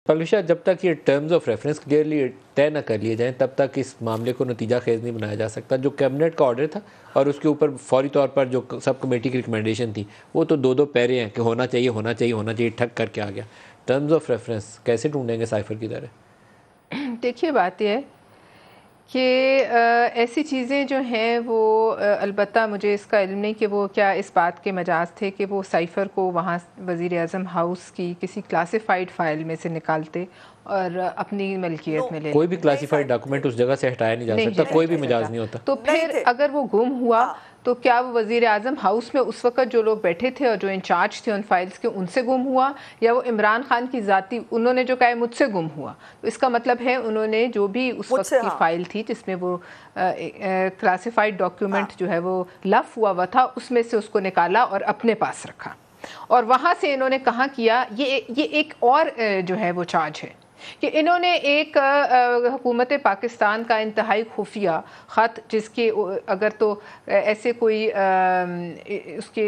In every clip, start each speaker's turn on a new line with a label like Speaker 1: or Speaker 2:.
Speaker 1: पलविशा, जब तक ये टर्म्स ऑफ रेफरेंस क्लियरली तय न कर लिए जाएं तब तक इस मामले को नतीजा खेज नहीं बनाया जा सकता। जो कैबिनेट का ऑर्डर था और उसके ऊपर फौरी तौर पर जो सब कमेटी की रिकमेंडेशन थी वो तो दो पैरे हैं कि होना चाहिए होना चाहिए होना चाहिए, ठक करके आ गया। टर्म्स ऑफ रेफरेंस कैसे ढूंढेंगे साइफर की तरह?
Speaker 2: देखिए बात यह है कि ऐसी चीज़ें जो हैं वो अलबत्ता मुझे इसका इल्म नहीं कि वो क्या इस बात के मजाज थे कि वो साइफ़र को वहाँ वज़ीर आज़म हाउस की किसी क्लासिफाइड फ़ाइल में से निकालते और अपनी मलकियत में ले।
Speaker 1: कोई भी क्लासिफाइड डॉक्यूमेंट उस जगह से हटाया नहीं जा सकता, कोई भी मजाज नहीं होता।
Speaker 2: तो फिर अगर वो गुम हुआ तो क्या वो वज़ीर आज़म हाउस में उस वक्त जो लोग बैठे थे और जो इंचार्ज थे उन फाइल्स के उनसे गुम हुआ, या वो इमरान खान की ज़ाती उन्होंने जो कहा मुझसे गुम हुआ? तो इसका मतलब है उन्होंने जो भी उस वक्त की फ़ाइल थी जिसमें वो क्लासिफाइड डॉक्यूमेंट जो है वो लफ हुआ था उसमें से उसको निकाला और अपने पास रखा, और वहाँ से इन्होंने कहा किया ये एक और जो है वो चार्ज है कि इन्होंने एक हुकूमत पाकिस्तान का इंतहाई खुफिया ख़त, जिसके अगर तो ऐसे कोई उसके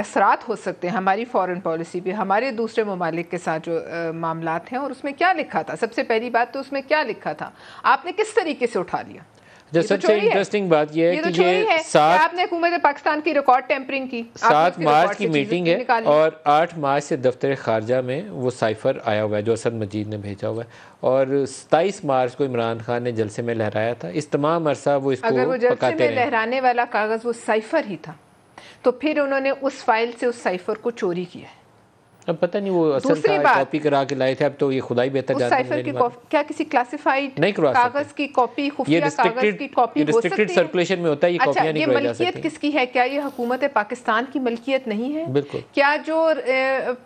Speaker 2: असरात हो सकते हैं हमारी फ़ॉरेन पॉलिसी पे, हमारे दूसरे ममालिक के साथ जो मामलात हैं, और उसमें क्या लिखा था? सबसे पहली बात तो उसमें क्या लिखा था, आपने किस तरीके से उठा लिया?
Speaker 1: जो सबसे इंटरेस्टिंग बात यह है कि ये 7
Speaker 2: आपने हुकूमत पाकिस्तान की रिकॉर्ड टेम्परिंग की,
Speaker 1: 7 मार्च की मीटिंग है और 8 मार्च से दफ्तर खारजा में वो साइफर आया हुआ है जो असद मजीद ने भेजा हुआ है, और 27 मार्च को इमरान खान ने जलसे में लहराया था। इस तमाम अरसा वो इसको
Speaker 2: अगर वो जलसे में लहराने वाला कागज़ वो साइफर ही था तो फिर उन्होंने उस फाइल से उस साइफर को चोरी किया है।
Speaker 1: अब पता नहीं वो असल था, कॉपी करा के लाए थे, अब तो ये खुदा ही बेहतर जानते हैं।
Speaker 2: साइफर की क्या किसी क्लासिफाइड कागज की कॉपी, खुफिया कागज की कॉपी हो सकती है?
Speaker 1: सर्कुलेशन में होता है ये कॉपियां नहीं करवाई जा सकती।
Speaker 2: मलकियत किसकी है? क्या ये हुकूमत पाकिस्तान की मलकियत नहीं है?
Speaker 1: बिल्कुल।
Speaker 2: क्या जो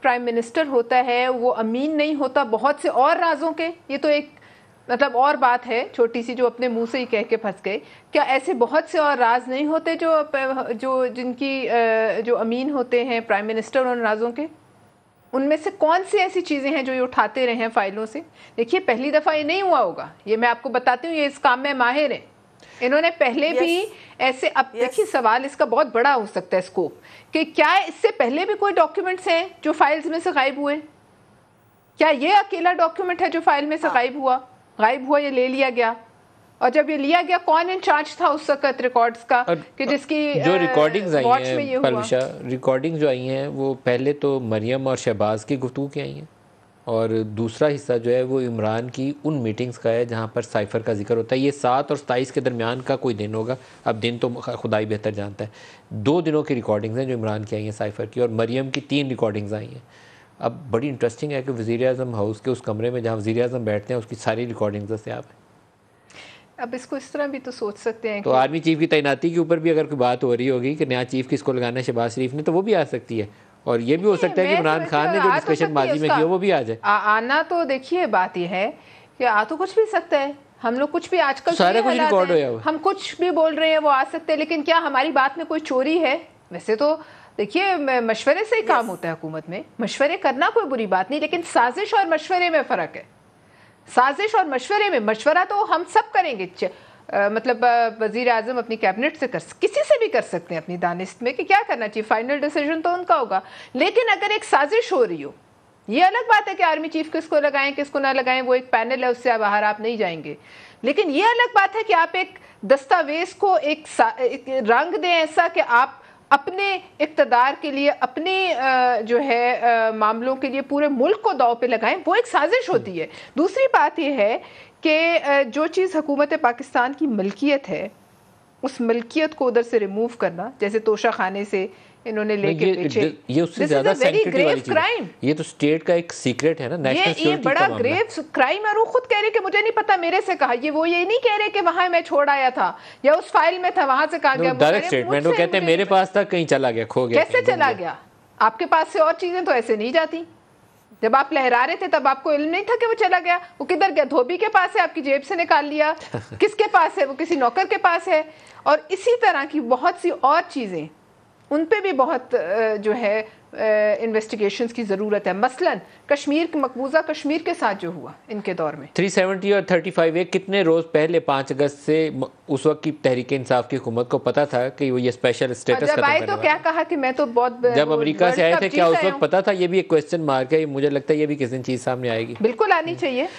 Speaker 2: प्राइम मिनिस्टर होता है वो अमीन नहीं होता बहुत से और राजों के? ये तो एक मतलब और बात है छोटी सी जो अपने मुंह से ही कह के फंस गए। क्या ऐसे बहुत से और राज नहीं होते जो जिनकी जो अमीन होते हैं प्राइम मिनिस्टर उन राजों के? उनमें से कौन सी ऐसी चीज़ें हैं जो ये उठाते रहे हैं फाइलों से? देखिए पहली दफ़ा ये नहीं हुआ होगा, ये मैं आपको बताती हूँ, ये इस काम में माहिर हैं। इन्होंने पहले भी ऐसे, अब देखिए सवाल इसका बहुत बड़ा हो सकता है स्कोप, कि क्या इससे पहले भी कोई डॉक्यूमेंट्स हैं जो फाइल्स में से गायब हुए? क्या ये अकेला डॉक्यूमेंट है जो फाइल में से गायब हुआ, ये ले लिया गया? और जब ये लिया गया कौन इंचार्ज था उस वक्त रिकॉर्ड्स का कि जिसकी
Speaker 1: जो रिकॉर्डिंग्स आई हैं पलविशा, रिकॉर्डिंग जो आई हैं वो पहले तो मरियम और शहबाज की गुफ्तगू की आई हैं, और दूसरा हिस्सा जो है वो इमरान की उन मीटिंग्स का है जहाँ पर साइफर का जिक्र होता है। ये 7 और 27 के दरमियान का कोई दिन होगा, अब दिन तो खुदा ही बेहतर जानता है। 2 दिनों की रिकॉर्डिंग्स हैं जो इमरान की आई हैं साइफर की, और मरियम की 3 रिकॉर्डिंग्स आई हैं। अब बड़ी इंटरेस्टिंग है कि वज़ीर आज़म हाउस के उस कमरे में जहाँ वज़ीर आज़म बैठते हैं उसकी सारी रिकॉर्डिंग्स दस्तयाब हैं।
Speaker 2: अब इसको इस तरह भी तो सोच सकते हैं
Speaker 1: तो आर्मी चीफ की तैनाती के ऊपर भी अगर कोई बात हो रही होगी कि नया चीफ किसको लगाना है शहबाज शरीफ ने, तो वो भी आ सकती है, और ये भी हो सकता है कि इमरान खान ने जो डिस्कशन माजी में किया वो भी आ जाए।
Speaker 2: आना तो देखिए बात ये है कि आ तो कुछ भी सकता है, हम लोग कुछ भी आजकल
Speaker 1: सारा कुछ रिकॉर्ड हो,
Speaker 2: हम कुछ भी बोल रहे हैं वो आ सकते हैं, लेकिन क्या हमारी बात में कोई चोरी है? वैसे तो देखिए मशवरे से ही काम होता है हुकूमत में, मशवरे करना कोई बुरी बात नहीं, लेकिन साजिश और मशवरे में फ़र्क है। साजिश और मशवरे में, मशवरा तो हम सब करेंगे, मतलब वज़ीर आज़म अपनी कैबिनेट से किसी से भी कर सकते हैं अपनी दानिस्त में कि क्या करना चाहिए, फाइनल डिसीजन तो उनका होगा। लेकिन अगर एक साजिश हो रही हो, ये अलग बात है कि आर्मी चीफ किसको लगाएं किसको ना लगाएं, वो एक पैनल है, उससे बाहर आप नहीं जाएंगे। लेकिन ये अलग बात है कि आप एक दस्तावेज को एक रंग दें ऐसा कि आप अपने इक़्तिदार के लिए, अपने जो है मामलों के लिए पूरे मुल्क को दाव पे लगाएं, वो एक साजिश होती है। दूसरी बात यह है कि जो चीज़ हुकूमत पाकिस्तान की मलकियत है उस मलकियत को उधर से रिमूव करना, जैसे तोशा खाने से इन्होंने लेके पीछे,
Speaker 1: ये उससे ज़्यादा सेंसिटिव वाली चीज़ है। ये तो स्टेट का एक सीक्रेट है ना, नेशनल सिक्योरिटी का मामला।
Speaker 2: ये बड़ा ग्रेव क्राइम है। वो खुद कह रहे कि मुझे नहीं पता, मेरे से कहा, वो ये नहीं कह रहे कि वहां मैं छोड़ आया था या उस फाइल में था वहां से कहा गया।
Speaker 1: डायरेक्ट स्टेटमेंट, वो कहते हैं मेरे पास था, कहीं चला गया, खो गया।
Speaker 2: कैसे चला गया? आपके पास से और चीजें तो ऐसे नहीं जाती। जब आप लहरा रहे थे तब आपको इल्म नहीं था कि वो चला गया। वो किधर गया? धोबी के पास है, आपकी जेब से निकाल लिया। किसके पास है? वो किसी नौकर के पास है। और इसी तरह की बहुत सी और चीजें उन पे भी बहुत जो है इन्वेस्टिगेशंस की ज़रूरत है। मसलन कश्मीर, मकबूजा कश्मीर के साथ जो हुआ इनके दौर में
Speaker 1: 370 और 35A कितने रोज़ पहले 5 अगस्त से उस वक्त की तहरीक इंसाफ की हुकूमत को पता था कि वो ये स्पेशल स्टेटस
Speaker 2: जब आए तो क्या कहा कि मैं तो बहुत,
Speaker 1: जब अमेरिका से आए थे क्या उस वक्त पता था? ये भी एक क्वेश्चन मार्क है, मुझे लगता है ये भी किसी चीज़ सामने आएगी।
Speaker 2: बिल्कुल आनी चाहिए।